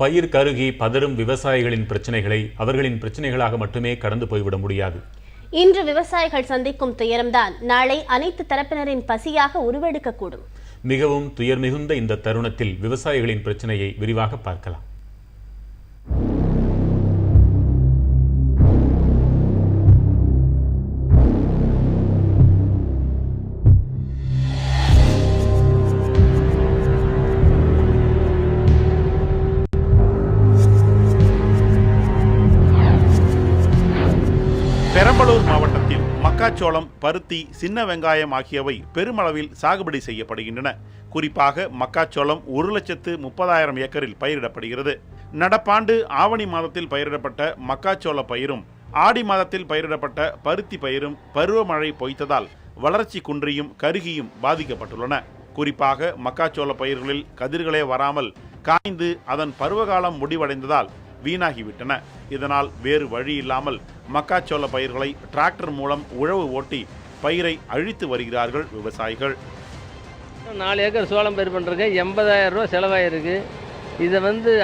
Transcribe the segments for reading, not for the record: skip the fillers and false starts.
பயிர் கருகி பதறும் விவசாயிகளின் பிரச்சனைகளை அவர்களின் பிரச்சனைகளாக மட்டுமே கடந்து போய்விட முடியாது. இன்று விவசாயிகள் சந்திக்கும் துயரம்தான் நாளை அனைத்து தரப்பினரின் பசியாக உருவெடுக்கக்கூடும். மிகவும் துயர் மிகுந்த இந்த தருணத்தில் விவசாயிகளின் பிரச்சனையை விரிவாக பார்க்கலாம். பெரம்பலூர் மாவட்டத்தில் மக்காச்சோளம், பருத்தி, சின்ன வெங்காயம் ஆகியவை பெருமளவில் சாகுபடி செய்யப்படுகின்றன. குறிப்பாக மக்காச்சோளம் 1,30,000 ஏக்கரில் பயிரிடப்படுகிறது. நடப்பாண்டு ஆவணி மாதத்தில் பயிரிடப்பட்ட மக்காச்சோள பயிரும் ஆடி மாதத்தில் பயிரிடப்பட்ட பருத்தி பயிரும் பருவமழை பொய்த்ததால் வளர்ச்சி குன்றியும் கருகியும் பாதிக்கப்பட்டுள்ளன. குறிப்பாக மக்காச்சோள பயிர்களில் கதிர்களே வராமல் காய்ந்து அதன் பருவகாலம் முடிவடைந்ததால் வீணாகிவிட்டன. இதனால் வேறு வழி இல்லாமல் மக்காச்சோள பயிர்களை டிராக்டர் மூலம் உழவு ஓட்டி பயிரை அழித்து வருகிறார்கள் விவசாயிகள். 4 ஏக்கர் சோளம் பயிர் பண்ணுறதுக்கு 80,000 ரூபா செலவாயிருக்கு. இதை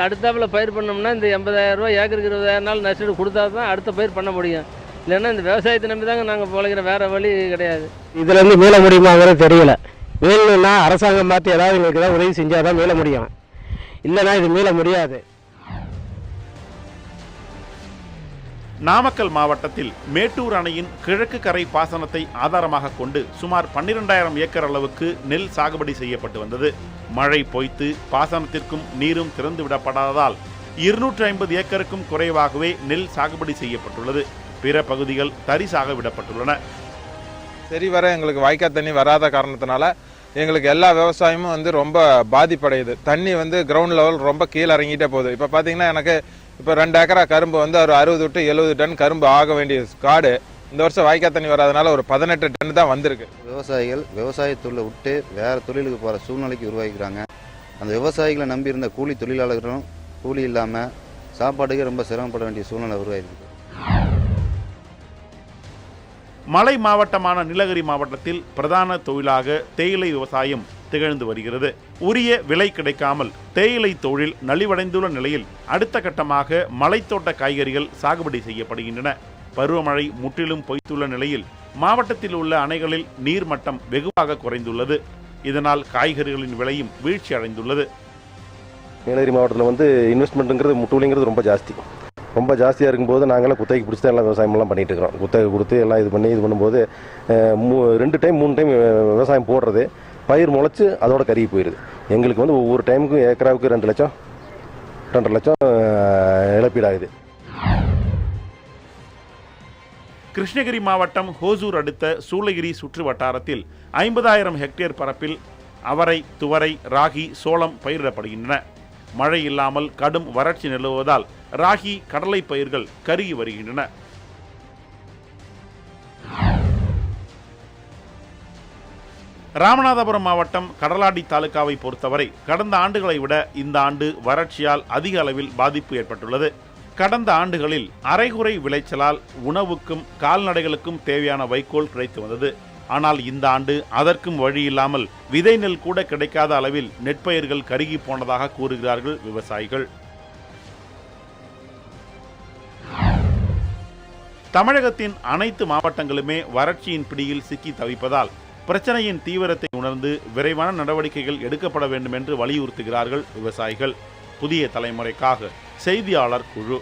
அடுத்தாப்பில் பயிர் பண்ணோம்னா இந்த 80,000 ரூபா ஏக்கருக்கு 20,000 நாள் நஷ்டம் கொடுத்தா தான் அடுத்த பயிர் பண்ண முடியும். இல்லைன்னா இந்த விவசாயத்தை நம்பி தாங்க நாங்கள் பிழைக்கிற, வேறு வழி கிடையாது. இதுலேருந்து மீள முடியுமாங்கிறது தெரியல. மீளணும்னா அரசாங்கம் பார்த்து ஏதாவது எங்களுக்கு தான் உதவி செஞ்சால் தான் மீள முடியும், இல்லைன்னா இது மீள முடியாது. நாமக்கல் மாவட்டத்தில் மேட்டூர் அணையின் கிழக்கு கரை பாசனத்தை ஆதாரமாக கொண்டு சுமார் 12,000 ஏக்கர் அளவுக்கு நெல் சாகுபடி செய்யப்பட்டு வந்தது. மழை பொய்த்து பாசனத்திற்கும் நீரும் திறந்து விடப்படாததால் 250 ஏக்கருக்கும் குறைவாகவே நெல் சாகுபடி செய்யப்பட்டுள்ளது. பிற பகுதிகள் தரிசாக விடப்பட்டுள்ளன. சரி வர எங்களுக்கு வாய்க்கால் தண்ணி வராத காரணத்தினால எங்களுக்கு எல்லா விவசாயமும் ரொம்ப பாதிப்படையுது. தண்ணி கிரவுண்ட் லெவல் ரொம்ப கீழே இறங்கிட்டே போகுது. இப்போ பார்த்தீங்கன்னா எனக்கு இப்போ 2 ஏக்கரா கரும்பு ஒரு 60 to 70 டன் கரும்பு ஆக வேண்டிய காடு இந்த வருஷம் வாய்க்கால் தண்ணி வராதனால ஒரு 18 டன் தான் வந்திருக்கு. விவசாயிகள் விவசாய தொழிலை விட்டு வேறு தொழிலுக்கு போகிற சூழ்நிலைக்கு உருவாக்கிக்கிறாங்க. அந்த விவசாயிகளை நம்பி இருந்த கூலி தொழிலாளர்களும் கூலி இல்லாமல் சாப்பாட்டுக்கு ரொம்ப சிரமப்பட வேண்டிய சூழ்நிலை உருவாயிருக்கு. மலை மாவட்டமான நீலகிரி மாவட்டத்தில் பிரதான தொழிலாக தேயிலை விவசாயம் திகழ்ந்து வருகிறது. உரிய விலை கிடைக்காமல் தேயிலை தொழில் நலிவடைந்துள்ள நிலையில் அடுத்த கட்டமாக மலைத்தோட்ட காய்கறிகள் சாகுபடி செய்யப்படுகின்றன. பருவமழை முற்றிலும் பொய்த்துள்ள நிலையில் மாவட்டத்தில் உள்ள அணைகளில் நீர்மட்டம் வெகுவாக குறைந்துள்ளது. இதனால் காய்கறிகளின் விலையும் வீழ்ச்சி அடைந்துள்ளது. நீலகிரி மாவட்டத்தில் இன்வெஸ்ட்மெண்ட்டுங்கிறது முட்டுலிங்கிறது ரொம்ப ஜாஸ்தியாக இருக்கும்போது நாங்களாம் குத்தகைக்கு பிடிச்சி தான் எல்லாம் விவசாயமெல்லாம் பண்ணிட்டு இருக்கிறோம். குத்தகை கொடுத்து எல்லாம் இது பண்ணும்போது 2 டைம் 3 டைம் விவசாயம் போடுறது பயிர் முளைச்சு அதோட கருகி போயிடுது. எங்களுக்கு ஒவ்வொரு டைமுக்கும் ஏக்கராவுக்கு 2 லட்சம் 2.5 லட்சம் இழப்பீடாகுது. கிருஷ்ணகிரி மாவட்டம் ஹோசூர் அடுத்த சூளகிரி சுற்று வட்டாரத்தில் 50,000 ஹெக்டேர் பரப்பில் அவரை, துவரை, ராகி, சோளம் பயிரிடப்படுகின்றன. மழை இல்லாமல் கடும் வறட்சி நிலவுவதால் ராகி, கடலை பயிர்கள் கருகி வருகின்றன. ராமநாதபுரம் மாவட்டம் கடலாடி தாலுகாவை பொறுத்தவரை கடந்த ஆண்டுகளை விட இந்த ஆண்டு வறட்சியால் அதிக அளவில் பாதிப்பு ஏற்பட்டுள்ளது. கடந்த ஆண்டுகளில் அரைகுறை விளைச்சலால் உணவுக்கும் கால்நடைகளுக்கும் தேவையான வைக்கோல் கிடைத்து வந்தது. ஆனால் இந்த ஆண்டு அதற்கும் வழி இல்லாமல் விதை நெல் கூட கிடைக்காத அளவில் நெற்பயிர்கள் கருகி போனதாக கூறுகிறார்கள் விவசாயிகள். தமிழகத்தின் அனைத்து மாவட்டங்களுமே வறட்சியின் பிடியில் சிக்கி தவிப்பதால் பிரச்சனையின் தீவிரத்தை உணர்ந்து விரைவான நடவடிக்கைகள் எடுக்கப்பட வேண்டும் என்று வலியுறுத்துகிறார்கள் விவசாயிகள். புதிய தலைமுறைக்காக செய்தியாளர் குழு.